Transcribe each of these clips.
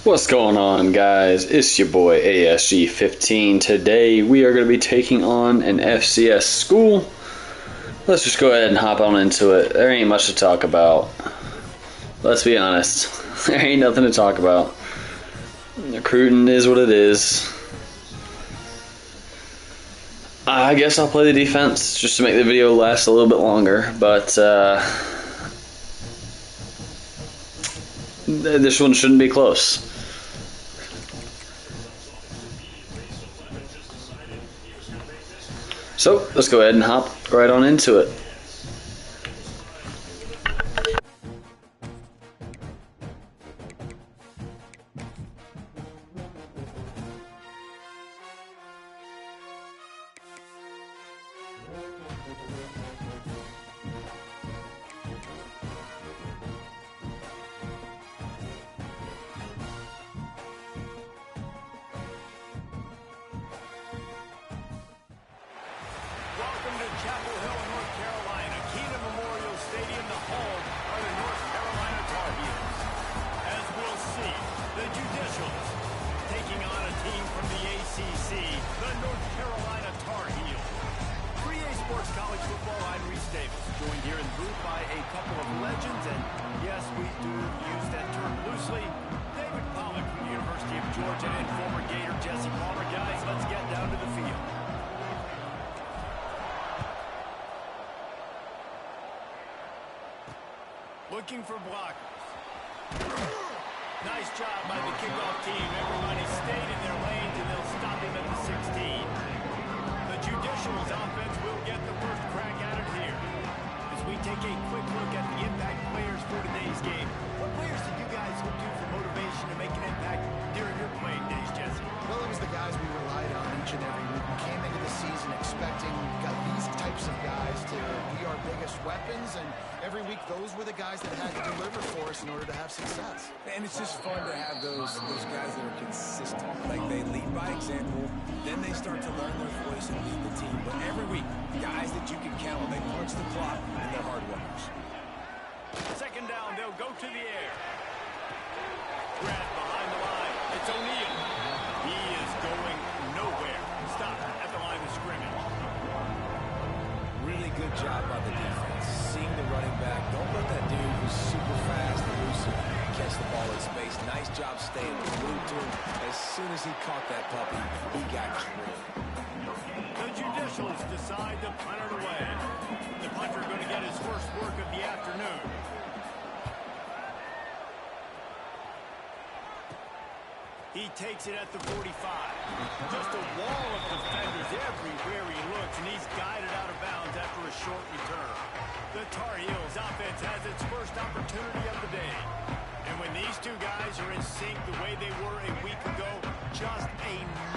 What's going on, guys? It's your boy ASG15. Today we are going to be taking on an FCS school. Let's just go ahead and hop on into it. There ain't much to talk about. Let's be honest. There ain't nothing to talk about. Recruiting is what it is. I guess I'll play the defense just to make the video last a little bit longer, but this one shouldn't be close. So, let's go ahead and hop right on into it. Welcome to Chapel Hill, North Carolina, Keenan Memorial Stadium, the home of the North Carolina Tar Heels. As we'll see, the Judicials taking on a team from the ACC, the North Carolina Tar Heels. 3A Sports College Football, I'm Reese Davis, joined here in the booth by a couple of legends, and yes, we do use that term loosely. David Pollock from the University of Georgia and former Gator Jesse Palmer. Guys, let's get down to the field. Looking for blockers. Nice job by the kickoff team. Everybody stayed in their lanes, and they'll stop him at the 16. The Judicials offense will get the first crack at it here. As we take a quick look at the impact players for today's game. What players did you guys look to for motivation to make an impact during your playing days, Jesse? Well, it was the guys we relied on each and every week. We came into the season expecting these types of guys to be our biggest weapons, and every week those were the guys that had to deliver for us in order to have success. And it's just fun to have those guys that are consistent. Like, they lead by example, then they start to learn their voice and lead the team. But every week, guys that you can count on, they punch the clock, and they're hard workers. Second down, they'll go to the air. Grab behind the line. It's O'Neal. He is going nowhere. Stop at the line of scrimmage. Really good job by the defense. Seeing the running back. Don't let that dude who's super fast and elusive catch the ball in space. Nice job staying glued to him. As soon as he caught that puppy, he got drilled. The Judicials decide to punt it away. The punter going to get his first work of the afternoon. He takes it at the 45. Just a wall of defenders everywhere he looks, and he's guided out of bounds after a short return. The Tar Heels offense has its first opportunity of the day. And when these two guys are in sync the way they were a week ago, just a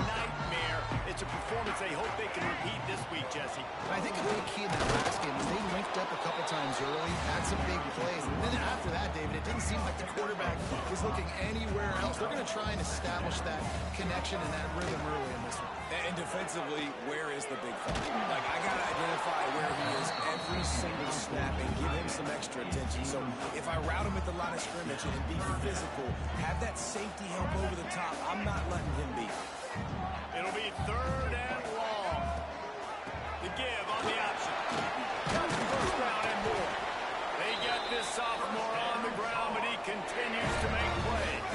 nightmare. It's a performance they hope they can repeat this week, Jesse. I think a big key in that last game is they linked up a couple times early, had some big plays, and then after that, David, it didn't seem like the quarterback was looking anywhere else. They're going to try and establish that connection and that rhythm early in this one. And defensively, where is the big fella? Like, I got to identify where he is every single snap and give him some extra attention. So if I route him at the line of scrimmage and be physical, have that safety help over the top, I'm not letting him beat. It'll be third and long. The give on the option. Comes the first down and more. They get this sophomore on the ground, but he continues to make plays.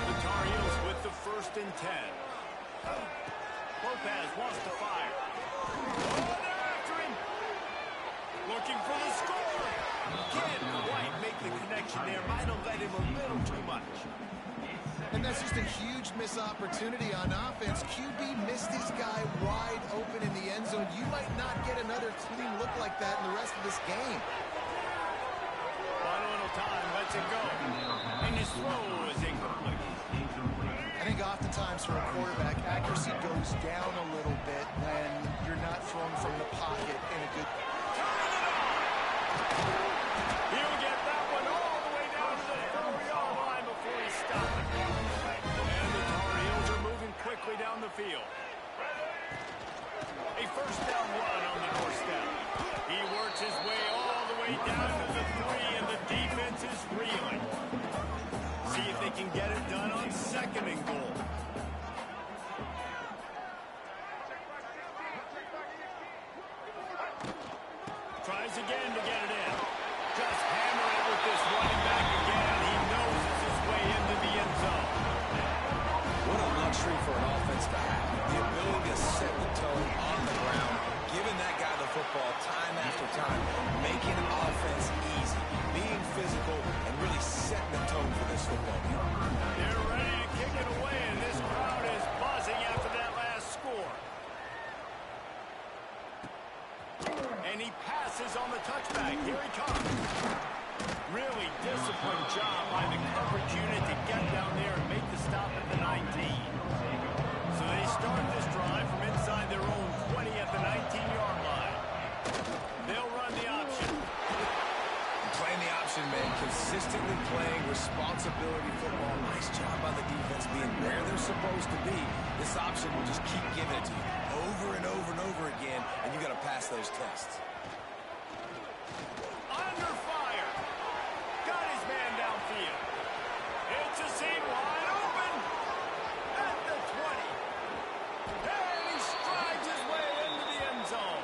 The Tar Heels with the first and 10. Lopez wants to fire. Oh, they're after him. Looking for the score. Can't quite make the connection there. Might have let him a little too much. And that's just a huge missed opportunity on offense. QB missed his guy wide open in the end zone. You might not get another clean look like that in the rest of this game. One little time, lets it go. And his throw is incomplete. I think oftentimes for a quarterback, accuracy goes down a little bit when you're not throwing from the pocket in a good... He'll get that one all the way down to the 4-yard line before he stops. And the Tar Heels are moving quickly down the field. A first down run on the doorstep. He works his way all the way down to the 3, and the defense is reeling. See if they can get it done on second and goal. Tries again to get it in. Just hammer it with this running back again. He knows it's his way into the end zone. What a luxury for an offense to have. The ability to set the tone on the ground, giving that guy the football time after time, making offense easy, being physical, and really setting the tone for this football game. They're ready to kick it away, and this crowd is buzzing after that last score. And he passes on the touchback. Here he comes. Really disciplined job by the coverage unit to get down there and make the stop at the 19. So they start this drive from inside their own 20 at the 19-yard line. They'll run the option. Playing the option, man. Consistently playing responsibility football. Nice job by the defense being where they're supposed to be. This option will just keep giving it to you over and over and over again, and you got to pass those tests. Under fire. Got his man downfield. It's a seam wide open at the 20. And he strides his way into the end zone.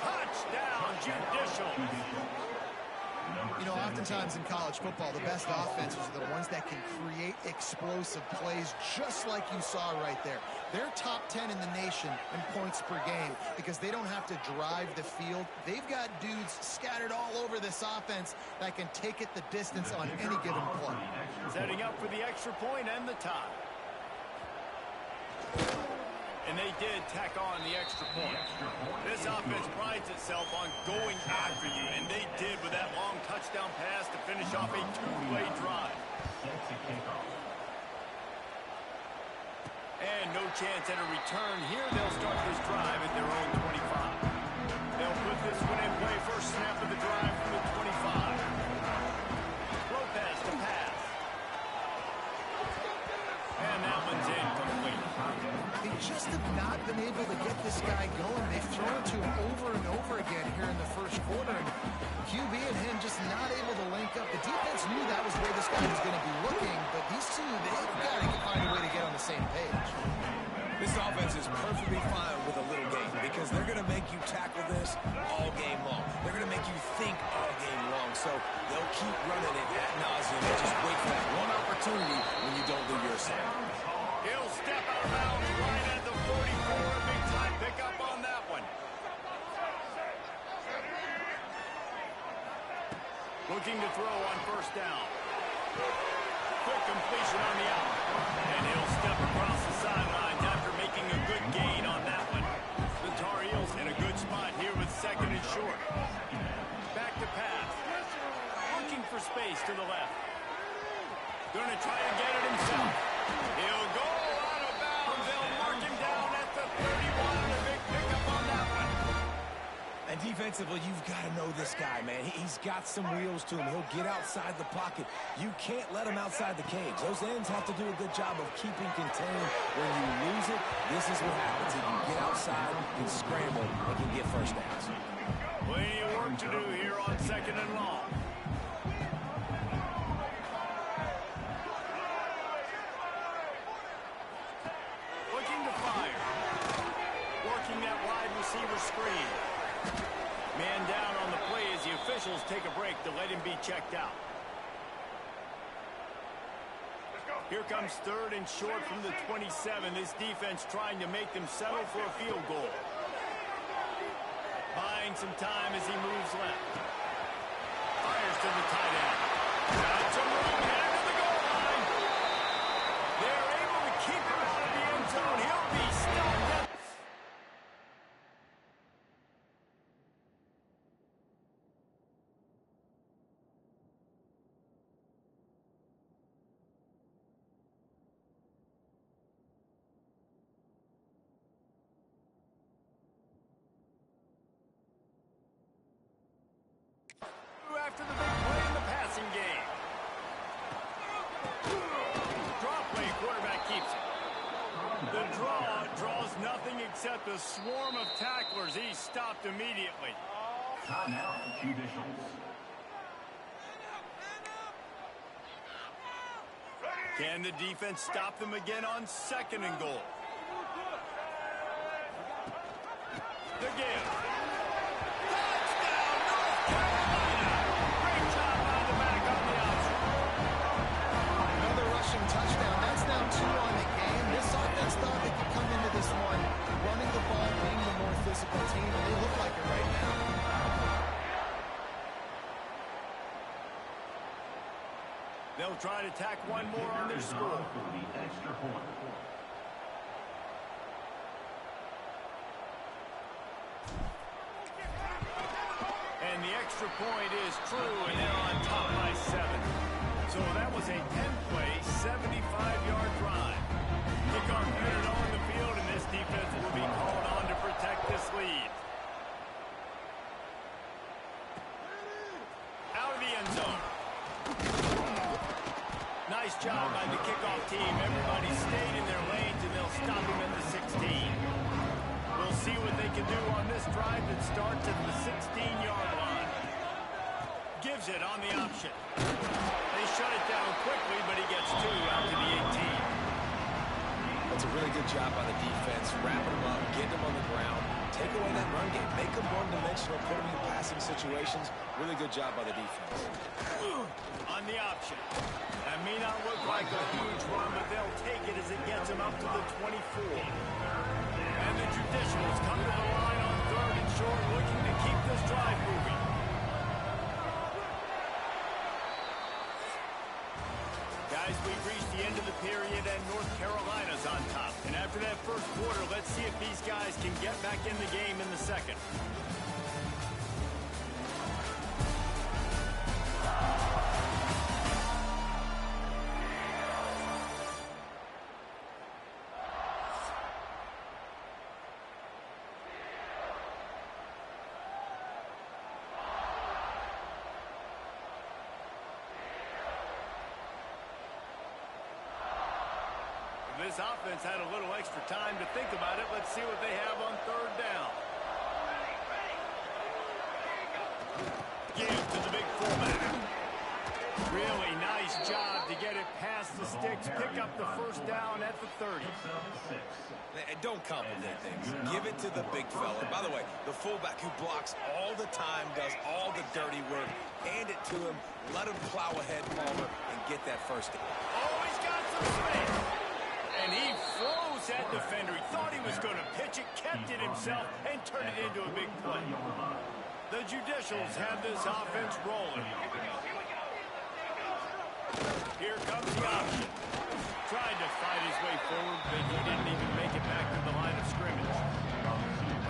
Touchdown, Judicial. You know, oftentimes in college football, the best offenses are the ones that can create explosive plays just like you saw right there. They're top 10 in the nation in points per game because they don't have to drive the field. They've got dudes scattered all over this offense that can take it the distance on any given play. Setting up for the extra point and the tie. And they did tack on the extra point. This offense prides itself on going after you, and they did with that long touchdown pass to finish off a two-play drive. And no chance at a return here. They'll start this drive at their own 25. They'll put this one in play first snap of the drive from the 25. Lopez to pass. And that one's incomplete. They just have not been able to get this guy going. They've thrown to him over and over again here in the first quarter. And QB and him just not able to link up. The defense knew that was where this guy was going to be looking, but these two, they've got to find a way to get on the same page. This offense is perfectly fine with a little game because they're going to make you tackle this all game long. They're going to make you think all game long. So they'll keep running it ad nauseum and just wait for that one opportunity when you don't do your assignment. He'll step out of bounds right at the 44. A big time pickup on that one. Looking to throw on first down. Quick completion on the out. And he'll step across the sidelines after making a good gain on that one. The Tar Heels in a good spot here with second and short. Back to pass. Looking for space to the left. Going to try and get it himself. He'll go out of bounds. They'll mark him down at the 31. A big pickup on that one. And defensively, you've got to know this guy, man. He's got some wheels to him. He'll get outside the pocket. You can't let him outside the cage. Those ends have to do a good job of keeping contained. When you lose it, this is what happens. He can get outside, can scramble, and can get first downs. Plenty of work to do here on second and long. Looking to fire. Working that wide receiver screen. Man down on the play as the officials take a break to let him be checked out. Here comes third and short from the 27. This defense trying to make them settle for a field goal. Buying some time as he moves left. Fires to the tight end. Got some room headed to the goal line. They're able to keep him out of the end zone. He'll be stopped at after the big play in the passing game. Draw play, quarterback keeps it. The draw draws nothing except a swarm of tacklers. He's stopped immediately. Timeout for judicials. Can the defense stop them again on 2nd and goal? The give. Touchdown, North Carolina! Great job by the back on the option. Another rushing touchdown. That's now 2 on the game. This offense thought they could come into this one running the ball, being the more physical team, and they look like it right now. They'll try to tack one more on their score. And the extra point is true, and they're on top by 7. So that was a 10-play, 75-yard drive. Kickoff unit on the field, and this defense will be called on to protect this lead. Out of the end zone. Nice job by the kickoff team. Everybody stayed in their lanes, and they'll stop him at the 16. We'll see what they can do on this drive that starts at the 16-yard line. Gives it on the option. They shut it down quickly, but he gets 2 out to the 18. That's a really good job by the defense, wrapping them up, getting them on the ground, take away that run game, make them one-dimensional, put them in passing situations. Really good job by the defense. On the option. That may not look like a huge run, but they'll take it as it gets them up to the 24. And the Traditionals come to the line on 3rd and short, looking to keep this drive moving. Guys, we've reached the end of the period, and North Carolina's on top. And after that first quarter, let's see if these guys can get back in the game in the second. This offense had a little extra time to think about it. Let's see what they have on 3rd down. Give to the big fullback. Really nice job to get it past the sticks. Pick up the 1st down at the 30. Don't complicate things. Give it to the big fella. By the way, the fullback who blocks all the time, does all the dirty work. Hand it to him. Let him plow ahead, Palmer, and get that 1st down. Oh, he's got some space. And he froze that defender. He thought he was going to pitch it, kept it himself, and turned it into a big play. The Judicials have this offense rolling. Here comes the option. Tried to fight his way forward, but he didn't even make it back to the line of scrimmage.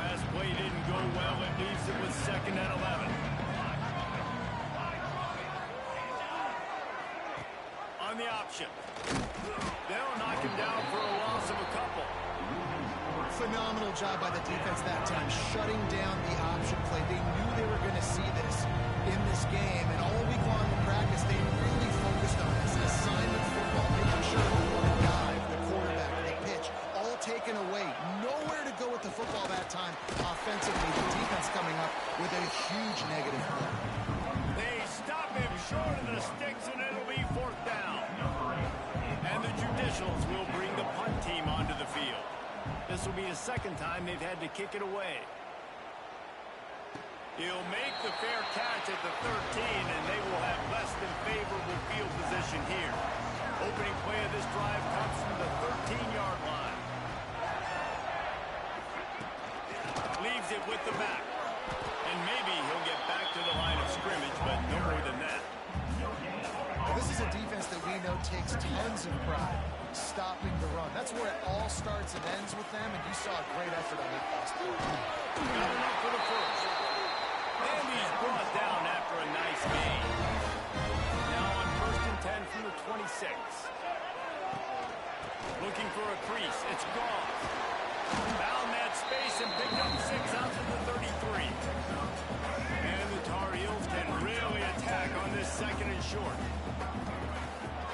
Last play didn't go well. It leaves it with 2nd and 11. On the option. They'll knock him down for a loss of a couple. Phenomenal job by the defense that time, shutting down the option play. They knew they were going to see this in this game, and all week long in practice, they really focused on this. Assignment football, making sure the dive, the quarterback, the pitch, all taken away. Nowhere to go with the football that time offensively. The defense coming up with a huge negative play. They stop him short of the sticks, and it'll be 4th down. And the Judicials will bring the punt team onto the field. This will be the 2nd time they've had to kick it away. He'll make the fair catch at the 13, and they will have less than favorable field position here. Opening play of this drive comes from the 13-yard line. Leaves it with the back. And maybe he'll get back to the line of scrimmage, but no more than that. This is a defense that we know takes tons of pride stopping the run. That's where it all starts and ends with them, and you saw a great effort on that last play. Got enough for the 1st. And he's brought down after a nice gain. Now on 1st and 10 from the 26. Looking for a crease. It's gone. Found that space and picked up 6 out to the 33. And the Tar Heels can really attack on this 2nd and short.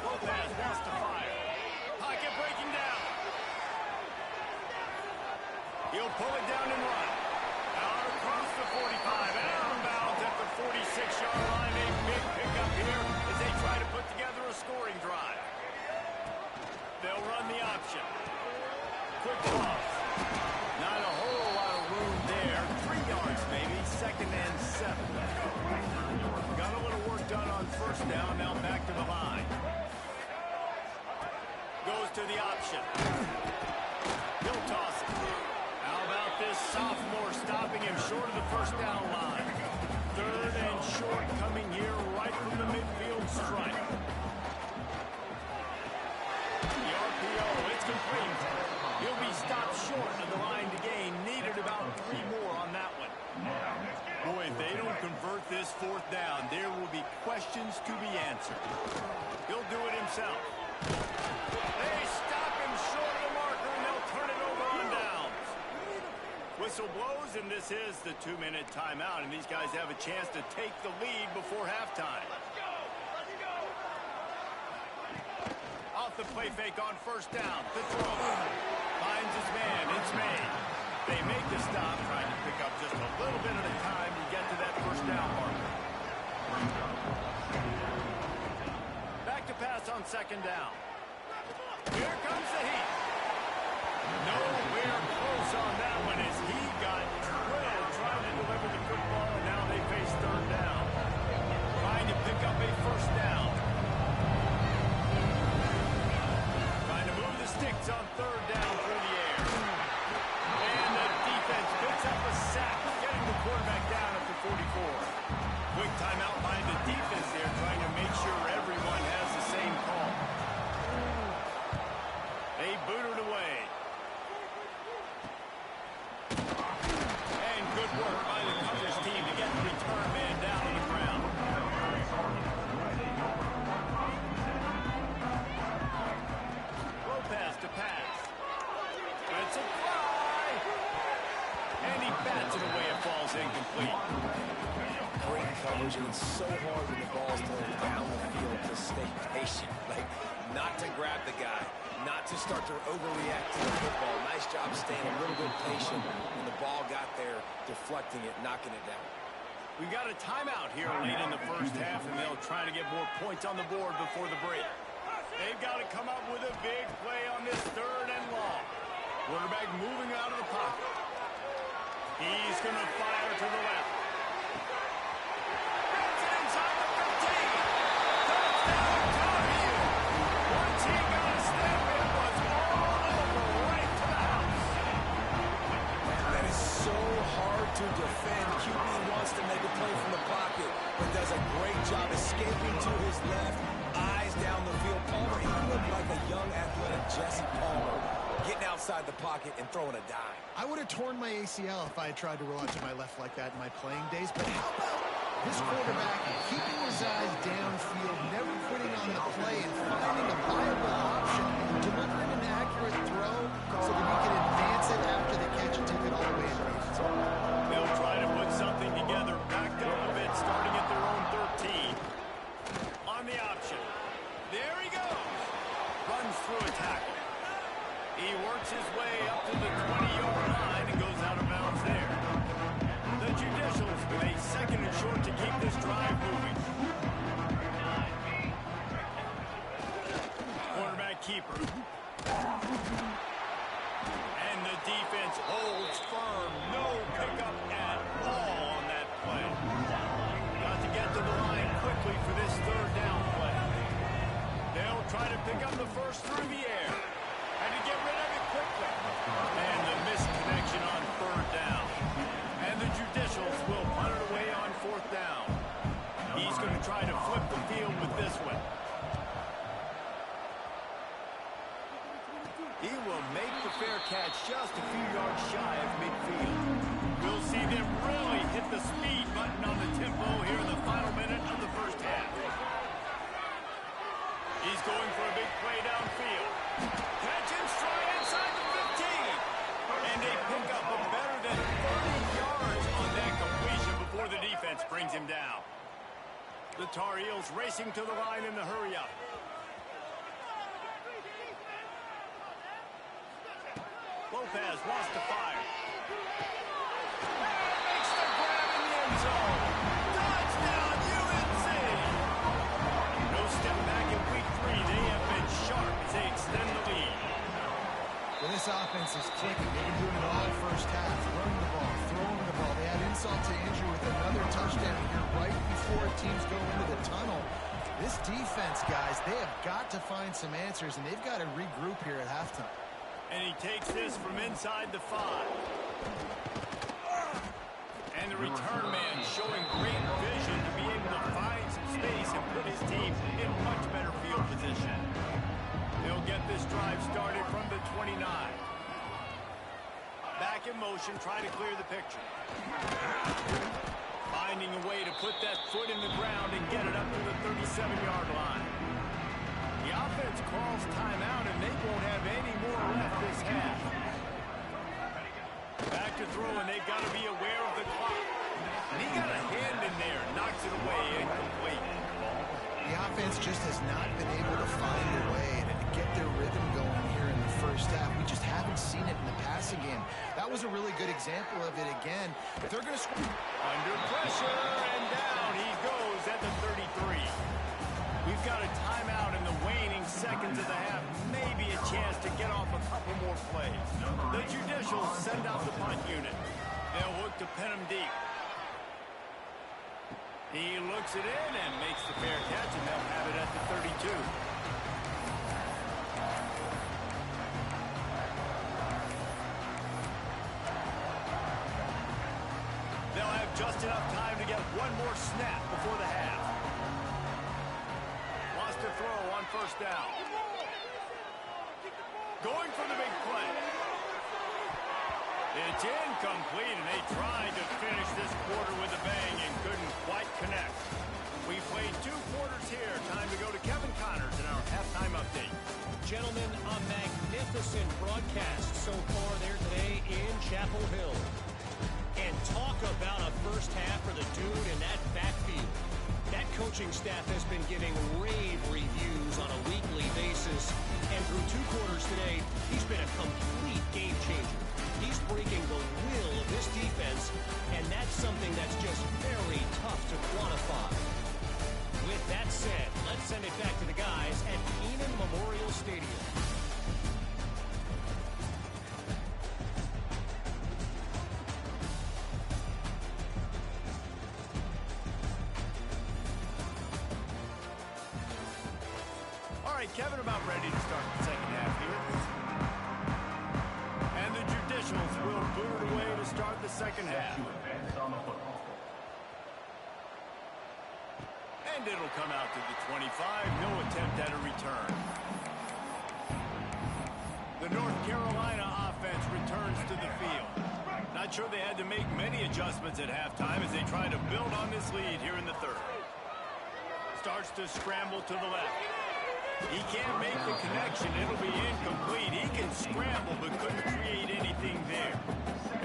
Lopez wants to fire. Pocket breaking down. He'll pull it down and run. Out across the 45 and out of bounds at the 46-yard line. A big pickup here as they try to put together a scoring drive. option. Quick toss. Not a whole lot of room there. 3 yards maybe. 2nd and 7. Got a little work done on 1st down. Now back to the line. Goes to the option. He'll toss it. How about this sophomore stopping him short of the 1st down line? 3rd and short coming here right from the midfield stripe. The RPO, it's complete. He'll be stopped short of the line to gain. Needed about 3 more on that one. Boy, if they don't convert this 4th down, there will be questions to be answered. He'll do it himself. They stop him short of the marker, and they'll turn it over on downs. Whistle blows, and this is the 2-minute timeout, and these guys have a chance to take the lead before halftime. Off the play fake on 1st down. To throw. Finds his man. It's made. They make the stop, trying to pick up just a little bit at a time to get to that 1st down marker. Back to pass on 2nd down. Here comes the heat. Nowhere close on that one as he got drilled trying to deliver the football, and now they face 3rd down. Trying to pick up a 1st down. Trying to move the sticks on 3rd down through the air. And the defense picks up a sack, getting the quarterback down at the 44. Quick timeout by the defense there, trying to make sure everyone has the same call. They boot it away. And good work by the coverage team to get the return man down on the ground. Lopez to pass. It's a fly. And he bats it away. It falls incomplete. Great coverage, and it's so hard when the ball's thrown down the field to stay patient. Like, not to grab the guy, not to start to overreact to the football. Nice job staying a little bit patient when the ball got there, deflecting it, knocking it down. We've got a timeout here late in the 1st half, and they'll try to get more points on the board before the break. They've got to come up with a big play on this 3rd and long. Quarterback moving out of the pocket. He's going to fire to the left. That's it inside the 15. Touchdown, Tar-Heel. Once he got a snap, it was all over right to the house. That is so hard to defend. QB wants to make a play from the pocket, but does a great job escaping to his left, eyes down the field. Palmer, he looked like a young athletic Jesse Palmer, getting outside the pocket and throwing a dime. I would have torn my ACL if I had tried to roll out to my left like that in my playing days, but how about this quarterback keeping his eyes downfield, never quitting on the play, and finding a viable option, delivering an accurate throw so that he can advance it after the catch and take it all the way into the end zone. They'll try to put something together, backed up a bit, starting at their own 13. On the option. There he goes. Runs through a tackle. He works his way up to the 20-yard line and goes out of bounds there. The Judicials with a 2nd and short to keep this drive moving. Quarterback keeper. And the defense holds firm. No pickup at all on that play. Got to get to the line quickly for this 3rd down play. They'll try to pick up the 1st through the air. And to get rid of it quickly. And the misconnection on 3rd down. And the Judicials will punt it away on 4th down. He's going to try to flip the field with this one. He will make the fair catch just a few yards shy of midfield. We'll see them really hit the speed button on the tempo here in the final minute of the 1st half. He's going for a big play downfield. Catch and stride inside the 15. And they pick up a better than 30 yards on that completion before the defense brings him down. The Tar Heels racing to the line in the hurry-up. Lopez wants to fire. Makes the grab in the end zone. Touchdown, UNC! No step back in week 3. They have been sharp as they extend the lead. This offense is clicking. They've been doing it all first half. Running the ball, throwing the ball. They had insult to injury with another touchdown here right before teams go into the tunnel. This defense, guys, they have got to find some answers, and they've got to regroup here at halftime. And he takes this from inside the 5. And the return man showing great vision to be able to find some space and put his team in much better field position. They'll get this drive started from the 29. Back in motion, trying to clear the picture. Finding a way to put that foot in the ground and get it up to the 37-yard line. The offense calls timeout, and they won't have any more left this half. Back to throw, and they've got to be aware of the clock. And he got a hand in there, knocks it away, incomplete. The offense just has not been able to find a way to get their rhythm going here in the first half. We just haven't seen it in the passing game. That was a really good example of it again. If they're going to score under pressure, and down he goes at the 33. We've got a timeout in the waning seconds of the half. Maybe a chance to get off a couple more plays. The Judicials send out the punt unit. They'll look to pin him deep. He looks it in and makes the fair catch, and they'll have it at the 32. They'll have just enough time to get one more snap before the half. Wants to throw on first down. Going for the big play. It's incomplete, and they tried to finish this quarter with a bang and couldn't quite connect. We played 2 quarters here. Time to go to Kevin Connors in our halftime update. Gentlemen, a magnificent broadcast so far there today in Chapel Hill. And talk about a first half for the dude in that backfield. That coaching staff has been giving rave reviews on a weekly basis. And through 2 quarters today, he's been a complete game changer. He's breaking the will of this defense, and that's something that's just very tough to quantify. With that said, let's send it back to the guys at Kenan Memorial Stadium. All right, Kevin, about ready to start the second half here. And the Judicials will boot it away to start the second half. And it'll come out to the 25. No attempt at a return. The North Carolina offense returns to the field. Not sure they had to make many adjustments at halftime as they try to build on this lead here in the third. Starts to scramble to the left. He can't make the connection. It'll be incomplete. He can scramble but couldn't create anything there.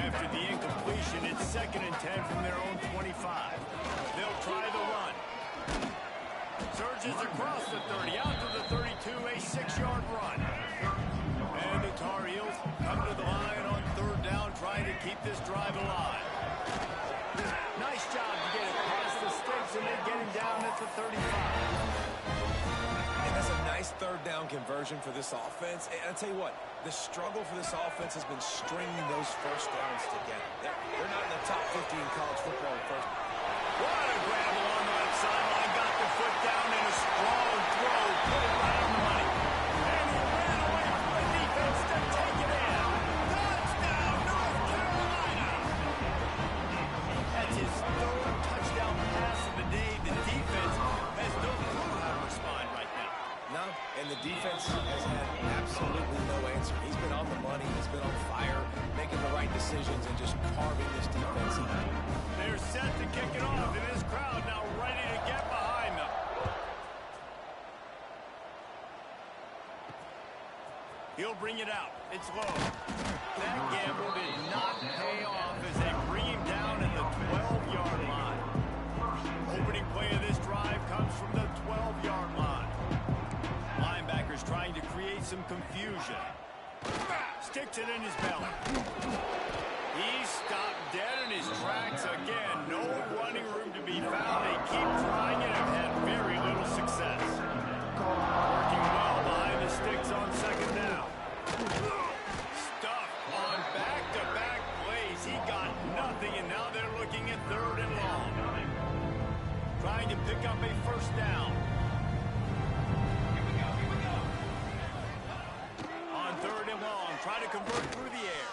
After the incompletion, it's 2nd and 10 from their own 25. They'll try the run. Surges across the 30, out to the 32, a 6-yard run. And the Tar Heels come to the line on 3rd down, trying to keep this drive alive. Nice job to get it past the sticks, and they get him down at the 35. And that's a nice 3rd down conversion for this offense. And I'll tell you what, the struggle for this offense has been stringing those first downs together. They're not in the top 50 in college football in first. What a grab along the left sideline. Got the foot down in a strong throw. Put it right on the money. And he ran away from the defense to take it in. Touchdown, North Carolina. That's his 3rd touchdown pass of the day. The defense has no clue how to respond right now. No, and the defense has had absolutely no answer. He's been on the money. He's been on fire, making the right decisions and just carving this defense out. They're set to kick it off, and this crowd now ready to get behind them. He'll bring it out. It's low. That gamble did not pay off as they bring him down at the 12-yard line. Opening play of this drive comes from the 12-yard line. Linebackers trying to create some confusion. Sticks it in his belly. He's stopped dead in his tracks again. No running room to be found. They keep trying it and have had very little success. Working well behind the sticks on 2nd down. and try to convert through the air.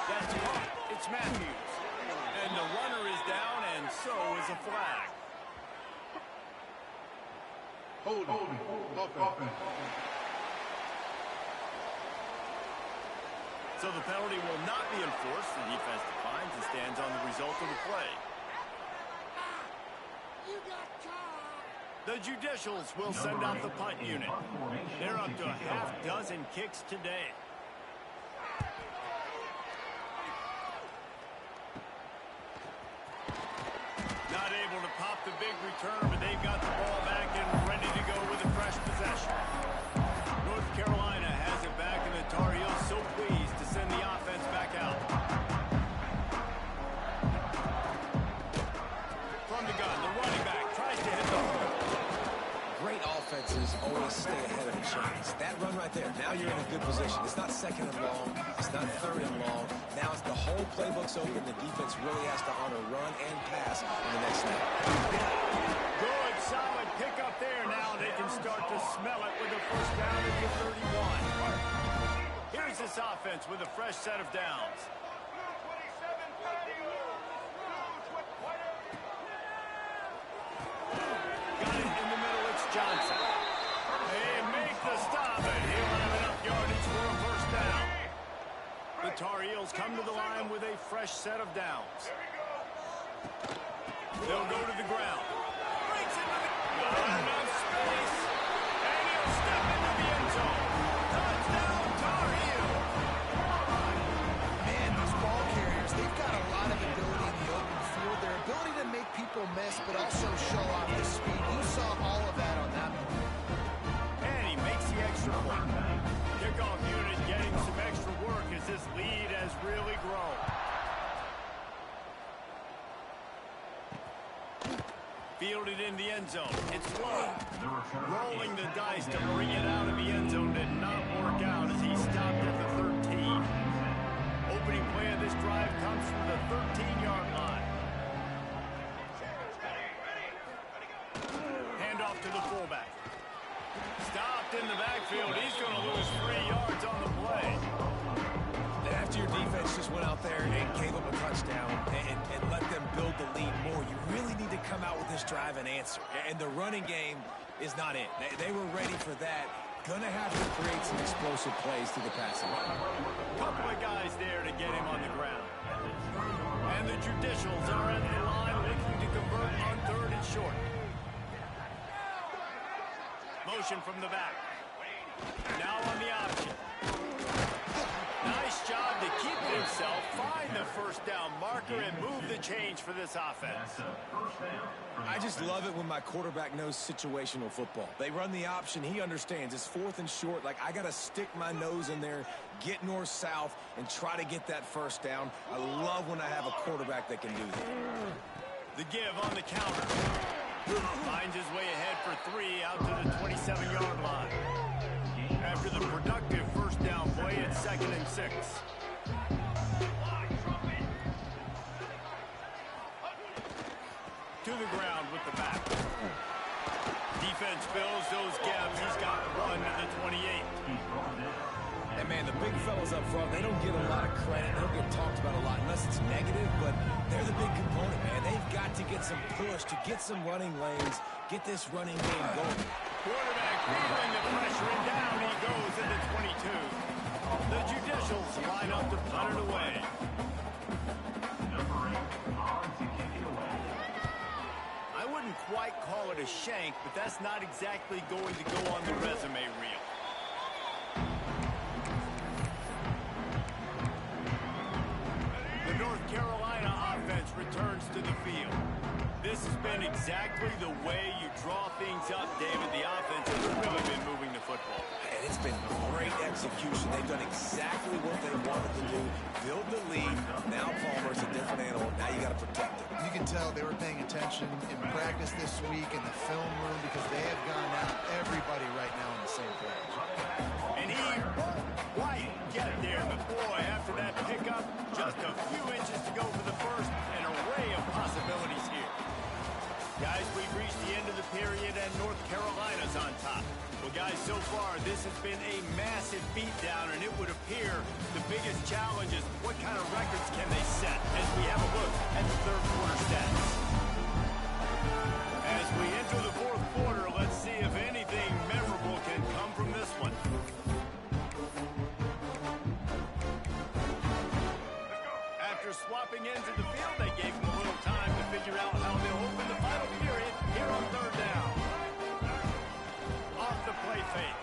That's caught. It's Matthews. And the runner is down, and so is a flag. Holding. Offense. So the penalty will not be enforced. The defense declines and stands on the result of the play. The Judicials will send out the punt unit. They're up to a half dozen kicks today. Not able to pop the big return, but they've got the ball back and ready to go with a fresh possession. North Carolina has it back, and the Tar Heels so pleased to send the offense back out. From the gun, the running back tries to hit the hole. Great offenses always stay ahead of the chains. That run right there, now you're in a good position. It's not second and long. It's not third and long. Now it's the whole playbook's open. The defense really has to honor run and pass in the next snap. Good, solid pickup there. Now they can start to smell it with a first down at the 31. Here's this offense with a fresh set of downs. Got it in the middle. It's Johnson. They make the stop, and he'll have enough yardage for a first down. The Tar Heels come to the line with a fresh set of downs. They'll go to the ground. Breaks into the... Not enough space. And he'll step into the end zone. Touchdown, Tar Heels. Man, these ball carriers, they've got a lot of ability in the open field. Their ability to make people miss, but also show off the speed. You saw all of that on that one. And he makes the extra point. Kickoff unit getting some extra work as this lead has really grown. Fielded in the end zone. It's low. Rolling the dice to bring it out of the end zone did not work out as he stopped at the 13. Opening play of this drive comes from the 13-yard line. Hand off to the fullback. Stopped in the backfield. He's going to lose 3 yards on the play. After your defense just went out there and gave up a touchdown and let them build the lead more, you really need to come out with this drive and answer. And the running game is not it. They were ready for that. Gonna have to create some explosive plays through the passing. Couple of guys there to get him on the ground. And the Judicials are at the line looking to convert on 3rd and short. Motion from the back. Now on the option. Nice job to keep it himself, find the first down marker, and move the change for this offense. I just love it when my quarterback knows situational football. They run the option. He understands. It's 4th and short. Like, I got to stick my nose in there, get north-south, and try to get that first down. I love when I have a quarterback that can do that. The give on the counter. Finds his way ahead for 3 out to the 27-yard line. After the productive first down play, it's 2nd and 6. To the ground with the back. Defense fills those gaps. He's got 1 to the 28. And man, the big fellas up front, they don't get a lot of credit. They don't get talked about a lot unless it's negative, but they're the big component, man. They've got to get some push, to get some running lanes, get this running game going. Quarterback feeling the pressure, and down he goes at the 22. The Judicials line up to punt it away. I wouldn't quite call it a shank, but that's not exactly going to go on the resume reel. The North Carolina offense returns to the field. This has been exactly the way you draw things up, David. The offense has really been moving the football. And it's been great execution. They've done exactly what they wanted to do. Build the lead. Now Palmer's a different animal. Now you got to protect him. You can tell they were paying attention in practice this week in the film room because they have gone out everybody right now on the same page. And he won't quite get there. But boy, after that pickup, just a few inches to go for the first. An array of possibilities here. Guys, we've reached the end of the period, and North Carolina's on top. Well, guys, so far this has been a massive beatdown, and it would appear the biggest challenge is what kind of records can they set as we have a look at the third quarter stats. As we enter the fourth quarter, let's see if anything memorable can come from this one. After swapping ends of the field, they gave them a little time to figure out how they'll open the final period here on third down. Off the play fake.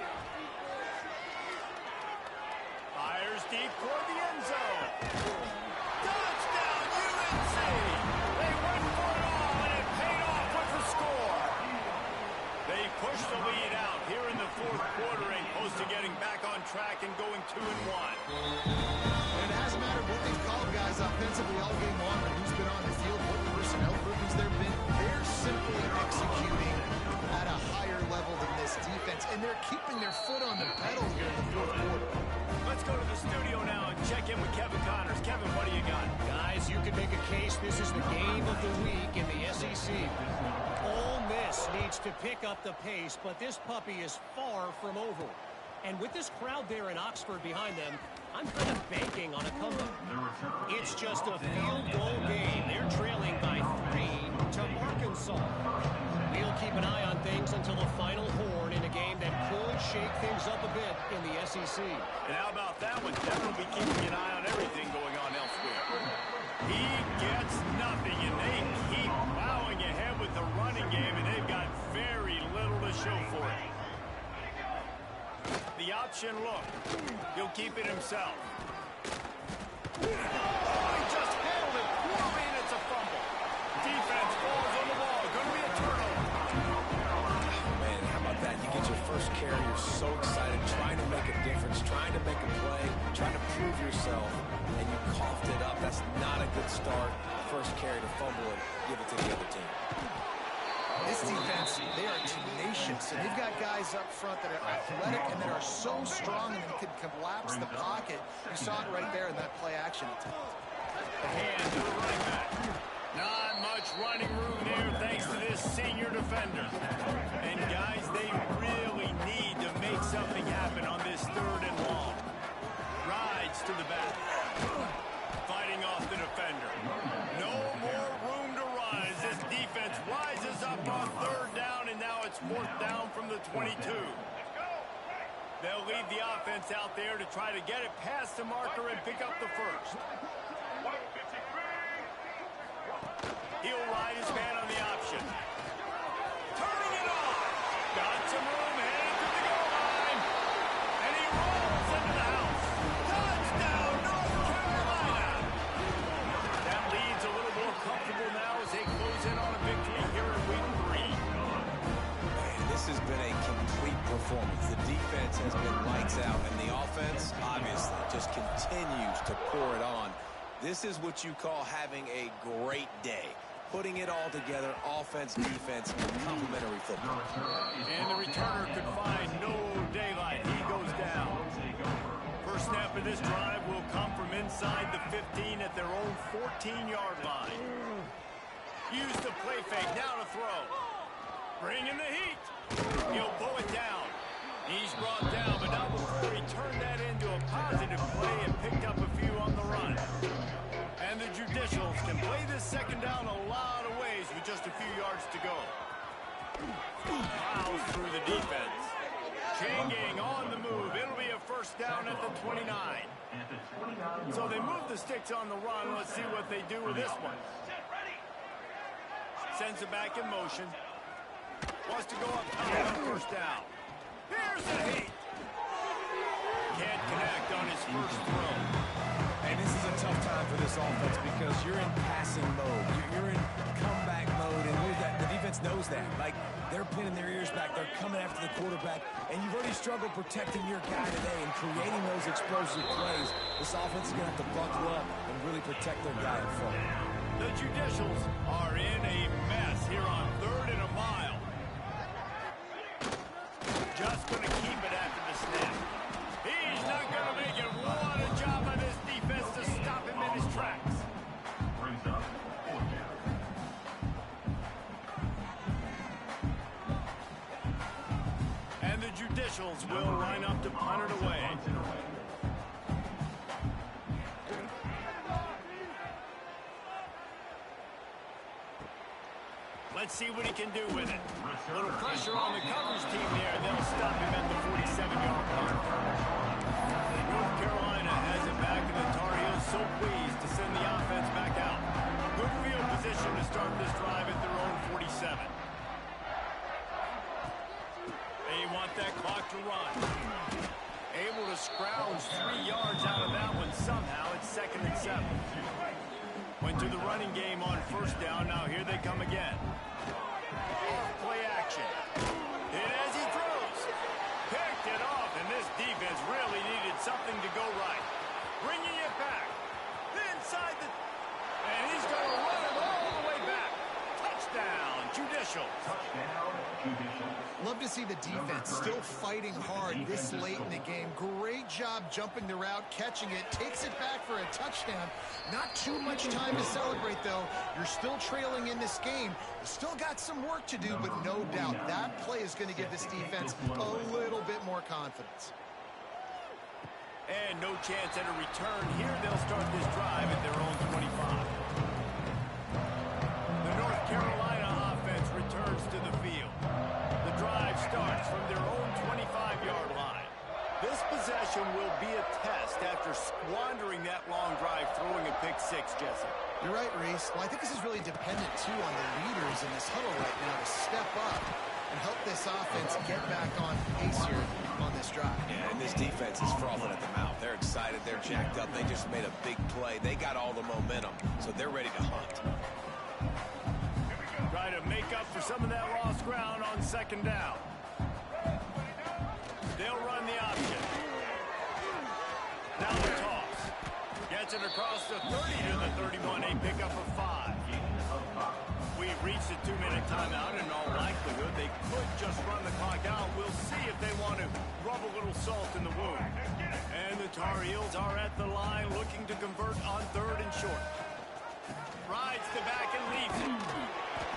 Fires deep toward the end zone. Touchdown, UNC! They went for it all, and it paid off with the score. They pushed the lead out here in the fourth quarter and close to getting back on track and going 2-1. And it hasn't mattered what they've called guys offensively all game long, or who's been on the field, what personnel groupings there have been. They're simply executing at a higher level than this defense, and they're keeping their foot on the pedal here in the fourth quarter. Let's go to the studio now and check in with Kevin Connors. Kevin, what do you got? Guys, you could make a case this is the game of the week in the SEC. Ole Miss needs to pick up the pace, but this puppy is far from over. And with this crowd there in Oxford behind them, I'm kind of banking on a comeback. It's just a field goal game. They're trailing by 3 to Arkansas. We'll keep an eye on things until the final horn in a game that could shake things up a bit in the SEC. And how about that one? Kevin will be keeping an eye on everything going on elsewhere. He gets nothing, and they keep plowing ahead with the running game, and they've got very little to show for it. The option look. He'll keep it himself. Oh, he just handled it poorly, and it's a fumble. Defense falls on the ball. Going to be a turnover. Man, how about that? You get your first carry, you're so excited, trying to make a difference, trying to make a play, trying to prove yourself, and you coughed it up. That's not a good start. First carry to fumble and give it to the other team. This defense, they are tenacious, and they've got guys up front that are athletic and that are so strong and can collapse the pocket. You saw it right there in that play action attempt. The hand to the running back. Not much running room there thanks to this senior defender. And guys, they really need to make something happen on this third and long. Rides to the back. Fighting off the defender. No more room to run as this defense rises up on third down, and now it's fourth down from the 22. They'll leave the offense out there to try to get it past the marker and pick up the first. He'll ride his man on the option. Turning it on. Got some room, headed to the goal line. And he rolls into the house. Touchdown, North Carolina. That lead's a little more comfortable now as they close in on a victory here in week 3. Man, this has been a complete performance. The defense has been lights out, and the offense, obviously, just continues to pour it on. This is what you call having a great day. Putting it all together, offense, defense, complementary football. And the returner could find no daylight. He goes down. First snap of this drive will come from inside the 15 at their own 14-yard line. Use the play fake, now to throw. Bring in the heat. He'll pull it down. He's brought down, but not before he turned that into a positive play and picked up a few on the run. And the Judicials can play this second down a lot of ways with just a few yards to go. Fouls through the defense. Chain gang on the move. It'll be a first down at the 29. So they move the sticks on the run. Let's see what they do with this one. Sends it back in motion. Wants to go up on first down. Here's the heat. Can't connect on his first throw. And this is a tough time for this offense because you're in passing mode. You're in comeback mode, and the defense knows that. Like, they're pinning their ears back. They're coming after the quarterback, and you've already struggled protecting your guy today and creating those explosive plays. This offense is going to have to buckle up and really protect their guy in front. The Judicials are in a mess here on third and a mile. Just going to keep it after the snap. He's not going to make it. What a job by this defense to stop him in his tracks. And the Judicials judicials will line up to punt it away. Let's see what he can do with it. A little pressure on the coverage team there. They'll stop him at the 47-yard line. North Carolina has it back, and the Tar Heels so pleased to send the offense back out. Good field position to start this drive at their own 47. They want that clock to run. Able to scrounge 3 yards out of that one somehow. It's 2nd and 7. Went to the running game on first down. Now here they come again. Play action. And as he throws, picked it off, and this defense really needed something to go right. Bringing it back. Inside the... And he's going to run it all the way back. Touchdown, Judicial. Love to see the defense still fighting hard this late in the game. Great job jumping the route, catching it, takes it back for a touchdown. Not too much time to celebrate, though. You're still trailing in this game. You still got some work to do, but no doubt that play is going to give this defense a little bit more confidence. And no chance at a return here. They'll start this drive at their own 25. The North Carolina offense returns to the field. The drive starts from their own 25-yard line. This possession will be a test after squandering that long drive, throwing a pick six, Jesse. You're right, Reese. Well, I think this is really dependent, too, on the leaders in this huddle right now to step up and help this offense get back on pace here on this drive. Yeah, and this defense is frothing at the mouth. They're excited. They're jacked up. They just made a big play. They got all the momentum, so they're ready to hunt. Try to make up for some of that lost ground on 2nd down. They'll run the option. Now the toss. Gets it across the 30 to the 31. A pickup of 5. We've reached the 2-minute timeout. In all likelihood, they could just run the clock out. We'll see if they want to rub a little salt in the wound. And the Tar Heels are at the line looking to convert on 3rd and short. Rides the back and leaves it.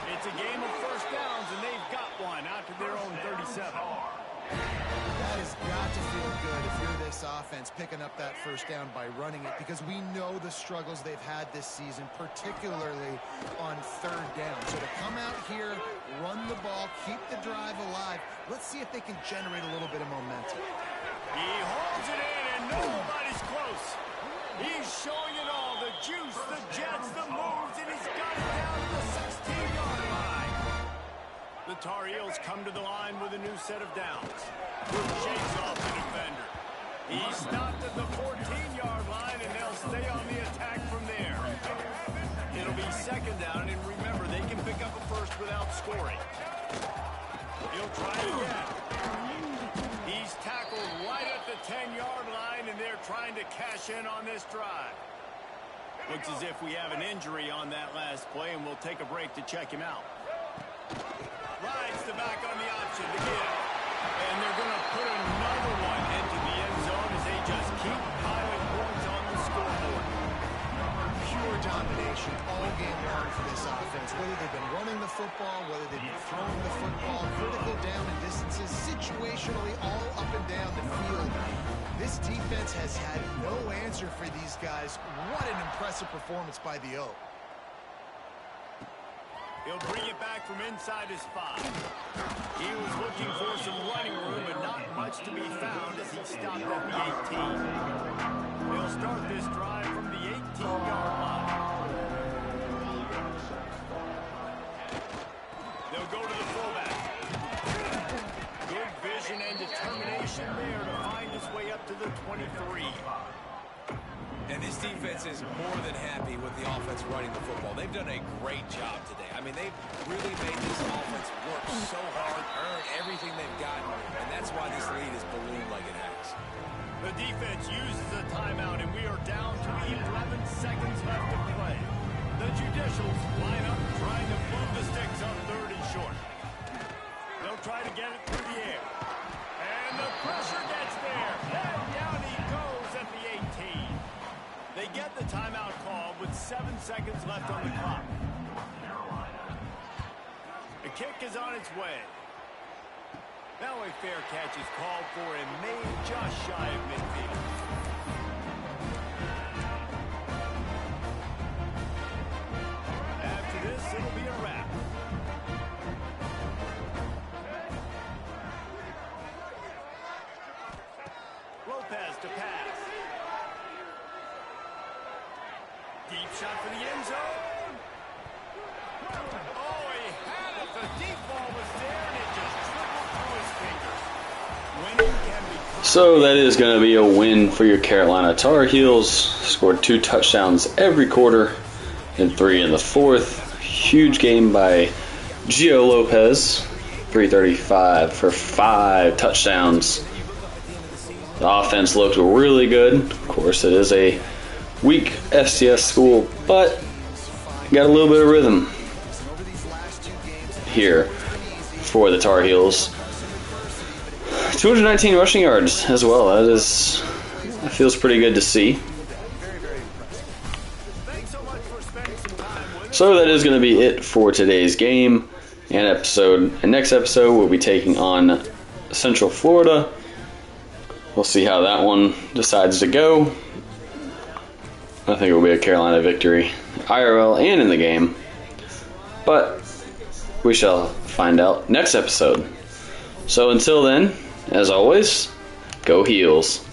It's a game of first downs, and they've got one out to their own 37. That has got to feel good if you're this offense picking up that first down by running it, because we know the struggles they've had this season, particularly on 3rd down. So to come out here, run the ball, keep the drive alive, let's see if they can generate a little bit of momentum. He holds it in, and nobody's close. He's showing it all, the juice, the jets, the moves, and he's got it down to the 16-yard line. The Tar Heels come to the line with a new set of downs. Shakes off the defender. He stopped at the 14-yard line, and they'll stay on the attack from there. It'll be 2nd down, and remember, they can pick up a first without scoring. He'll try it again. He's tackled right at the 10-yard line, and they're trying to cash in on this drive. Looks as if we have an injury on that last play, and we'll take a break to check him out. Rides the back on the option to get it. And they're going to put another one into the end zone as they just keep piling points on the scoreboard. Pure domination all game long for this offense. Whether they've been running the football, whether they've been throwing the football, critical down and distances, situationally all up and down the field. This defense has had no answer for these guys. What an impressive performance by the O. He'll bring it back from inside his 5. He was looking for some running room, but not much to be found as he stopped at the 18. He'll start this drive from the 18-yard line. They'll go to the fullback. Good vision and determination there to find his way up to the 23. And this defense is more than happy with the offense running the football. They've done a great job today. I mean, they've really made this offense work so hard, earn everything they've got, and that's why this lead has ballooned like it has. The defense uses a timeout, and we are down to 11 seconds left to play. The Judicials line up trying to move the sticks on 3rd and short. They'll try to get it through the air. And the pressure gets there. And down he goes at the 18. They get the timeout call with 7 seconds left on the clock. The kick is on its way. Now a fair catch is called for and made just shy of midfield. After this, it'll be a wrap. Lopez to pass. Deep shot for the end zone. Oh, he had it. The deep ball was there, and it just trickled through his fingers. Winning can be... So that is going to be a win for your Carolina Tar Heels. Scored 2 touchdowns every quarter and 3 in the fourth. Huge game by Gio Lopez. 335 for 5 touchdowns. The offense looked really good. Of course, it is a weak FCS school, but got a little bit of rhythm here for the Tar Heels. 219 rushing yards as well. That feels pretty good to see. So that is going to be it for today's game and episode. And next episode, we'll be taking on Central Florida. We'll see how that one decides to go. I think it will be a Carolina victory, IRL and in the game. But we shall find out next episode. So until then, as always, go Heels.